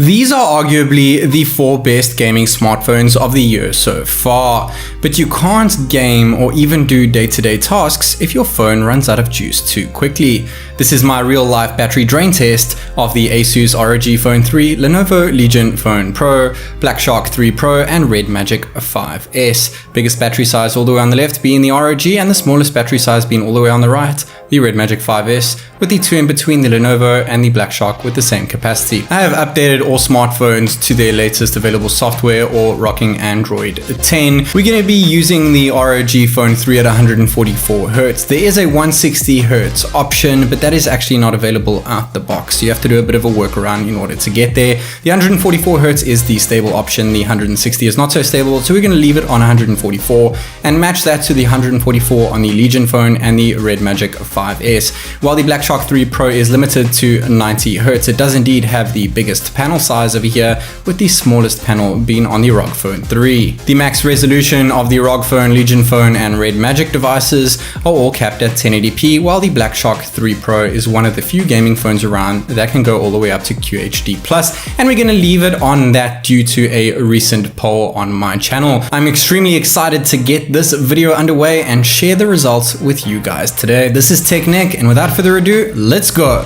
These are arguably the 4 best gaming smartphones of the year so far, but you can't game or even do day-to-day tasks if your phone runs out of juice too quickly. This is my real-life battery drain test of the Asus ROG Phone 3, Lenovo Legion Phone Pro, Black Shark 3 Pro, and Red Magic 5S. Biggest battery size all the way on the left being the ROG, and the smallest battery size being all the way on the right, the Red Magic 5S, with the 2 in between, the Lenovo and the Black Shark with the same capacity. I have updated all smartphones to their latest available software or rocking Android 10. We're going to be using the ROG Phone 3 at 144Hz. There is a 160Hz option, but that is actually not available out the box. You have to do a bit of a workaround in order to get there. The 144Hz is the stable option. The 160 is not so stable, so we're going to leave it on 144 and match that to the 144 on the Legion phone and the Red Magic 5S. While the Black Shark 3 Pro is limited to 90Hz, it does indeed have the biggest panel size over here, with the smallest panel being on the ROG Phone 3. The max resolution of the ROG Phone, Legion Phone, and Red Magic devices are all capped at 1080p, while the Black Shark 3 Pro is one of the few gaming phones around that can go all the way up to QHD+, and we're going to leave it on that due to a recent poll on my channel. I'm extremely excited to get this video underway and share the results with you guys today. This is Tech Nick, and without further ado, let's go.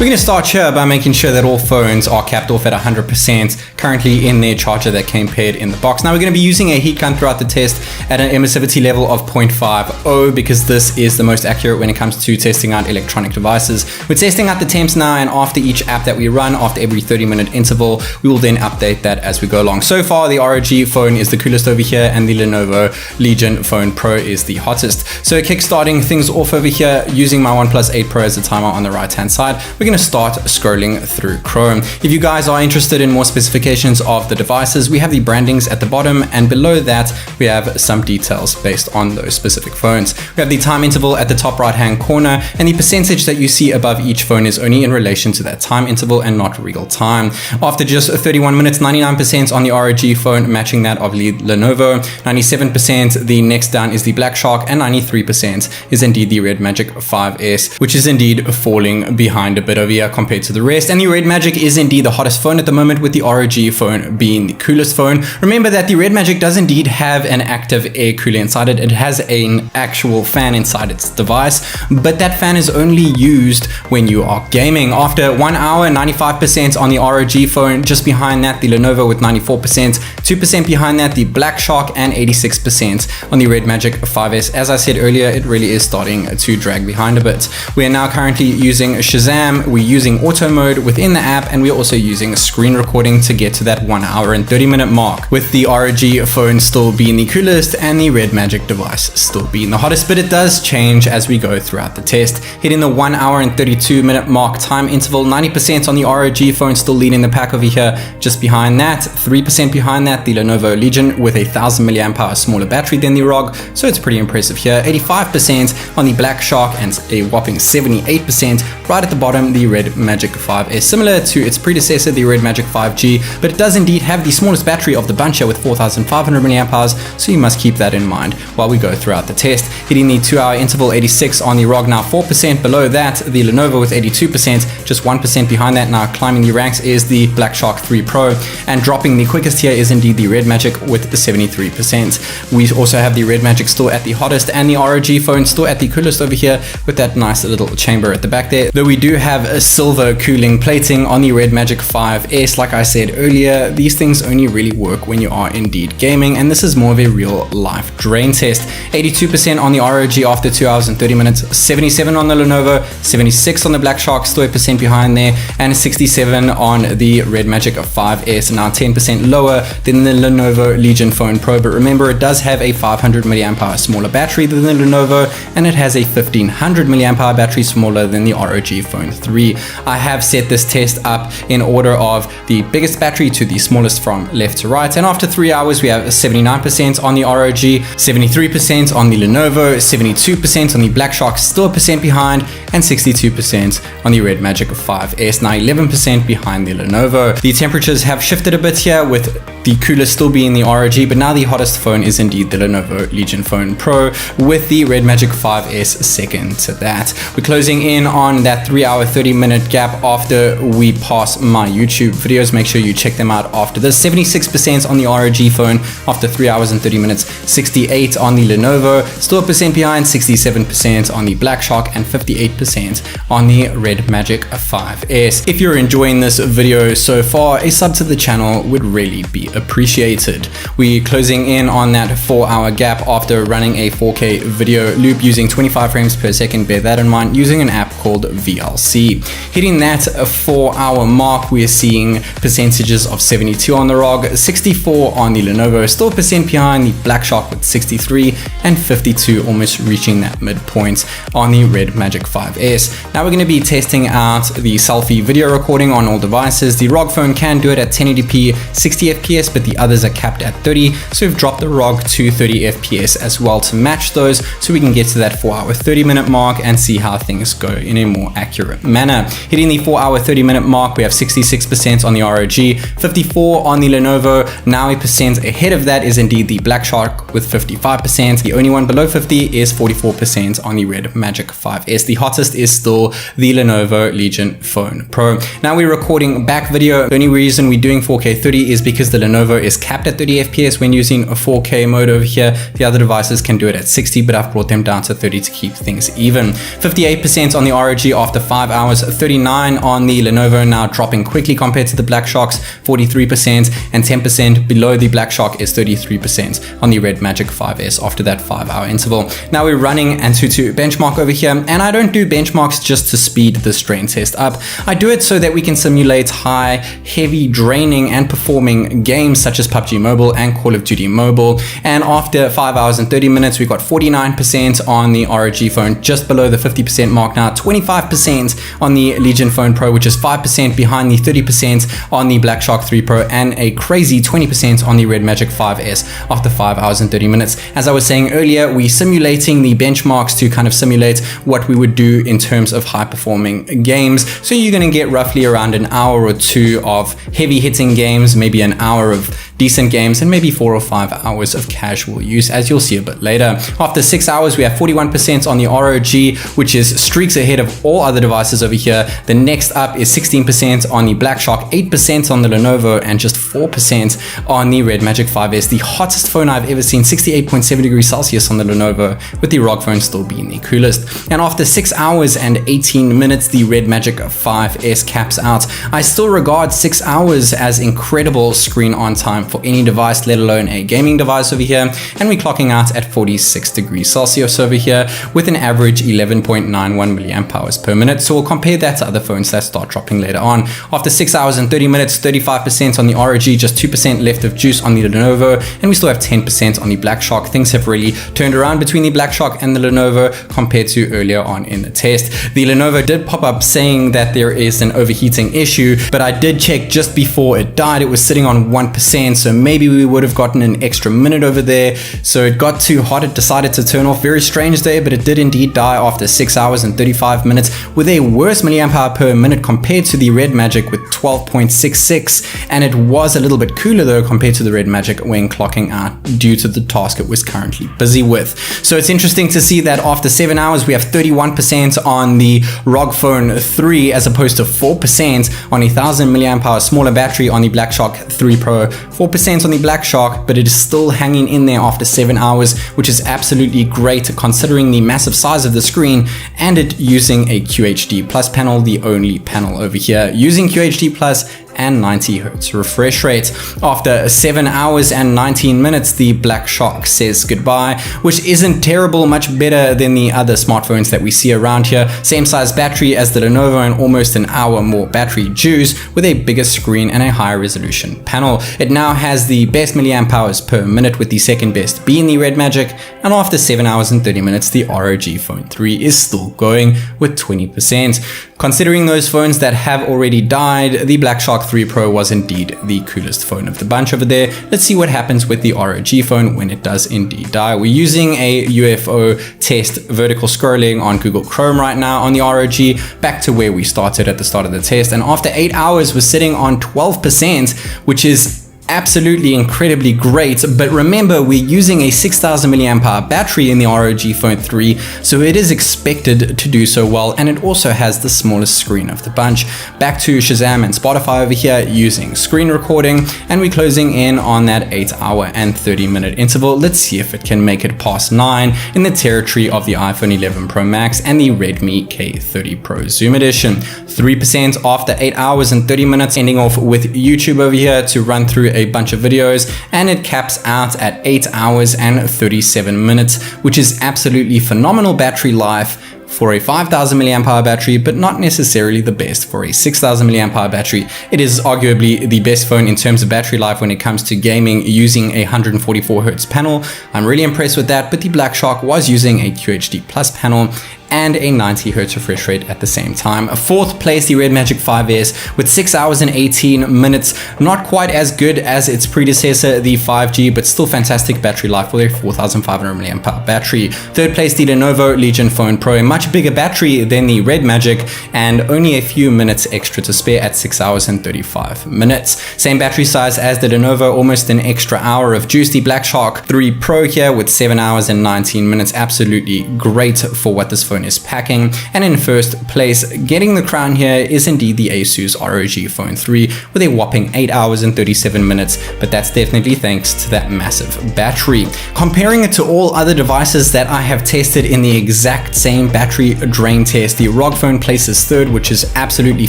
We're going to start here by making sure that all phones are capped off at 100% currently in their charger that came paired in the box. Now we're going to be using a heat gun throughout the test at an emissivity level of 0.50 because this is the most accurate when it comes to testing out electronic devices. We're testing out the temps now, and after each app that we run, after every 30-minute interval, we will then update that as we go along. So far, the ROG phone is the coolest over here, and the Lenovo Legion Phone Pro is the hottest. So kickstarting things off over here using my OnePlus 8 Pro as the timer on the right-hand side, we're going to start scrolling through Chrome. If you guys are interested in more specifications of the devices, we have the brandings at the bottom, and below that we have some details based on those specific phones. We have the time interval at the top right hand corner, and the percentage that you see above each phone is only in relation to that time interval and not real time. After just 31 minutes, 99% on the ROG phone, matching that of the Lenovo, 97%, the next down is the Black Shark, and 93% is indeed the Red Magic 5S, which is indeed falling behind a bit over here compared to the rest. And the Red Magic is indeed the hottest phone at the moment, with the ROG phone being the coolest phone. Remember that the Red Magic does indeed have an active air cooler inside it. It has an actual fan inside its device, but that fan is only used when you are gaming. After 1 hour, 95% on the ROG phone, just behind that the Lenovo with 94%, 2% behind that the Black Shark, and 86% on the Red Magic 5S. As I said earlier, it really is starting to drag behind a bit. We are now currently using Shazam, we're using auto mode within the app, and we're also using screen recording to get to that 1 hour and 30-minute mark, with the ROG phone still being the coolest and the Red Magic device still being the hottest, but it does change as we go throughout the test. Hitting the 1 hour and 32-minute mark time interval, 90% on the ROG phone still leading the pack over here. Just behind that, 3% behind that, the Lenovo Legion with a 1000 mAh smaller battery than the ROG, so it's pretty impressive here. 85% on the Black Shark, and a whopping 78% right at the bottom, the Red Magic 5S, similar to its predecessor, the Red Magic 5G, but it does indeed have the smallest battery of the bunch here with 4500 mAh, so you must keep that in mind while we go throughout the test. Hitting the 2 hour interval, 86 on the ROG, now 4% below that, the Lenovo with 82%, just 1% behind that. Now climbing the ranks is the Black Shark 3 Pro, and dropping the quickest here is indeed the Red Magic with 73%. We also have the Red Magic still at the hottest, and the ROG phone still at the coolest over here with that nice little chamber at the back there, though we do have a silver cooling plating on the Red Magic 5S. Like I said earlier, these things only really work when you are indeed gaming, and this is more of a real life drain test. 82% on the ROG after 2 hours and 30 minutes, 77 on the Lenovo, 76 on the Black Shark, still 8% behind there, and 67 on the Red Magic 5S, now 10% lower than the Lenovo Legion Phone Pro. But remember, it does have a 500 mAh smaller battery than the Lenovo, and it has a 1500 mAh battery smaller than the ROG Phone 3. I have set this test up in order of the biggest battery to the smallest from left to right, and after 3 hours we have 79% on the ROG, 73% on the Lenovo, 72% on the Black Shark, still a percent behind, and 62% on the Red Magic 5S. Now 11% behind the Lenovo. The temperatures have shifted a bit here, with the coolest still being the ROG, but now the hottest phone is indeed the Lenovo Legion Phone Pro, with the Red Magic 5S second to that. We're closing in on that 3 hour 30-minute gap after we pass my YouTube videos. Make sure you check them out after this. 76% on the ROG phone after 3 hours and 30 minutes, 68 on the Lenovo, still a percent behind, 67% on the Black Shark, and 58% on the Red Magic 5S. If you're enjoying this video so far, a sub to the channel would really be appreciated. We're closing in on that 4 hour gap after running a 4K video loop using 25 frames per second, bear that in mind, using an app called VLC. Hitting that 4 hour mark, we are seeing percentages of 72 on the ROG, 64 on the Lenovo, still a percent behind the Black Shark with 63, and 52, almost reaching that midpoint on the Red Magic 5S. Now we're going to be testing out the selfie video recording on all devices. The ROG phone can do it at 1080p 60 FPS, but the others are capped at 30, so we've dropped the ROG to 30 FPS as well to match those, so we can get to that 4 hour 30-minute mark and see how things go in a more accurate manner. Hitting the 4 hour 30-minute mark, we have 66% on the ROG, 54 on the Lenovo. Now a percent ahead of that is indeed the Black Shark with 55%. The only one below 50 is 44% on the Red Magic 5S. The hottest is still the Lenova Legion Phone Pro. Now we're recording back video. The only reason we're doing 4K 30 is because the Lenovo is capped at 30 FPS when using a 4K mode over here. The other devices can do it at 60, but I've brought them down to 30 to keep things even. 58% on the ROG after 5 hours, 39 on the Lenovo, now dropping quickly compared to the Black Sharks, 43%, and 10% below the Black Shark is 33% on the Red Magic 5S after that 5 hour interval. Now we're running Antutu benchmark over here, and I don't do benchmarks just to speed the strain test up. I do it so that we can simulate high, heavy, draining, and performing games such as PUBG Mobile and Call of Duty Mobile. And after 5 hours and 30 minutes, we got 49% on the ROG phone, just below the 50% mark now, 25% on the Legion Phone Pro, which is 5% behind the 30% on the Black Shark 3 Pro, and a crazy 20% on the Red Magic 5S after 5 hours and 30 minutes. As I was saying earlier, we're simulating the benchmarks to kind of simulate what we would do in terms of high performing games. So you're going to get roughly around an hour or two of heavy hitting games, maybe an hour of decent games, and maybe 4 or 5 hours of casual use, as you'll see a bit later. After 6 hours, we have 41% on the ROG, which is streaks ahead of all other devices over here. The next up is 16% on the Black Shark, 8% on the Lenovo, and just 4% on the Red Magic 5S. The hottest phone I've ever seen, 68.7 degrees Celsius on the Lenovo, with the ROG phone still being the coolest. And after 6 hours and 18 minutes, the Red Magic 5S caps out. I still regard 6 hours as incredible screen on time for any device, let alone a gaming device over here. And we're clocking out at 46 degrees Celsius over here with an average 11.91 milliamp hours per minute. So we'll compare that to other phones that start dropping later on. After 6 hours and 30 minutes, 35% on the ROG, just 2% left of juice on the Lenovo, and we still have 10% on the Black Shark. Things have really turned around between the Black Shark and the Lenovo compared to earlier on in the test. The Lenovo did pop up saying that there is an overheating issue, but I did check just before it died. It was sitting on 1%, so maybe we would have gotten an extra minute over there. So it got too hot, it decided to turn off. Very strange there, but it did indeed die after 6 hours and 35 minutes with a worse milliamp hour per minute compared to the Red Magic with 12.66, and it was a little bit cooler though compared to the Red Magic when clocking out due to the task it was currently busy with. So it's interesting to see that after 7 hours we have 31% on the ROG Phone 3 as opposed to 4% on a 1000 milliamp hour smaller battery on the Black Shark 3 Pro, 4% on the Black Shark, but it is still hanging in there after 7 hours, which is absolutely great considering the massive size of the screen and it using a QHD Plus panel, the only panel over here using QHD Plus and 90 Hz refresh rate. After 7 hours and 19 minutes, the Black Shark says goodbye, which isn't terrible, much better than the other smartphones that we see around here. Same size battery as the Lenovo and almost an hour more battery juice with a bigger screen and a higher resolution panel. It now has the best milliamp hours per minute, with the second best being the Red Magic, and after 7 hours and 30 minutes, the ROG Phone 3 is still going with 20%. Considering those phones that have already died, the Black Shark Shock 3 Pro was indeed the coolest phone of the bunch over there. Let's see what happens with the ROG phone when it does indeed die. We're using a UFO test vertical scrolling on Google Chrome right now on the ROG, back to where we started at the start of the test, and after 8 hours we're sitting on 12%, which is absolutely incredibly great. But remember, we're using a 6000 mAh battery in the ROG Phone 3, so it is expected to do so well, and it also has the smallest screen of the bunch. Back to Shazam and Spotify over here using screen recording, and we're closing in on that 8 hour and 30 minute interval. Let's see if it can make it past 9 in the territory of the iPhone 11 Pro Max and the Redmi K30 Pro Zoom Edition. 3% after 8 hours and 30 minutes, ending off with YouTube over here to run through a bunch of videos, and it caps out at 8 hours and 37 minutes, which is absolutely phenomenal battery life for a 5000 mAh battery, but not necessarily the best for a 6000 mAh battery. It is arguably the best phone in terms of battery life when it comes to gaming using a 144Hz panel. I'm really impressed with that, but the Black Shark was using a QHD Plus panel and a 90Hz refresh rate at the same time. Fourth place, the Red Magic 5S with 6 hours and 18 minutes. Not quite as good as its predecessor, the 5G, but still fantastic battery life for a 4500 mAh battery. Third place, the Lenovo Legion Phone Pro, a much bigger battery than the Red Magic and only a few minutes extra to spare at 6 hours and 35 minutes. Same battery size as the Lenovo, almost an extra hour of juice. The Black Shark 3 Pro here with 7 hours and 19 minutes. Absolutely great for what this phone is packing. And in first place, getting the crown here, is indeed the Asus ROG Phone 3 with a whopping 8 hours and 37 minutes, but that's definitely thanks to that massive battery. Comparing it to all other devices that I have tested in the exact same battery drain test, the ROG phone places third, which is absolutely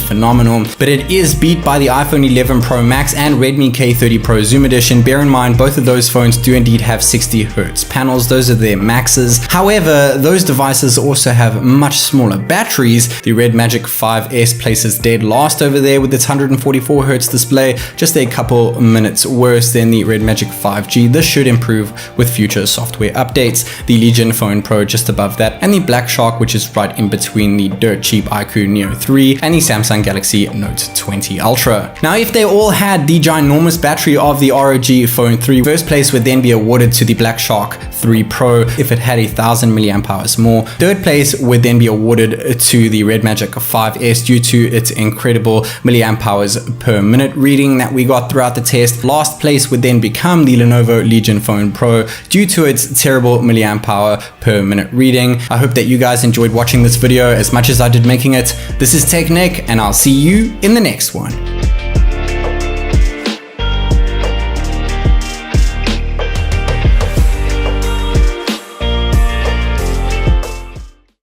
phenomenal, but it is beat by the iPhone 11 Pro Max and Redmi K30 Pro Zoom Edition. Bear in mind, both of those phones do indeed have 60Hz panels. Those are their maxes. However, those devices also have much smaller batteries. The Red Magic 5S places dead last over there with its 144Hz display, just a couple minutes worse than the Red Magic 5G. This should improve with future software updates. The Legion Phone Pro just above that, and the Black Shark, which is right in between the dirt cheap iQOO Neo 3 and the Samsung Galaxy Note 20 Ultra. Now, if they all had the ginormous battery of the ROG Phone 3, first place would then be awarded to the Black Shark 3 Pro if it had 1000 mAh more. Third place would then be awarded to the Red Magic 5S due to its incredible milliamp hours per minute reading that we got throughout the test. Last place would then become the Lenovo Legion Phone Pro due to its terrible milliamp hour per minute reading. I hope that you guys enjoyed watching this video as much as I did making it. This is Tech Nick, and I'll see you in the next one.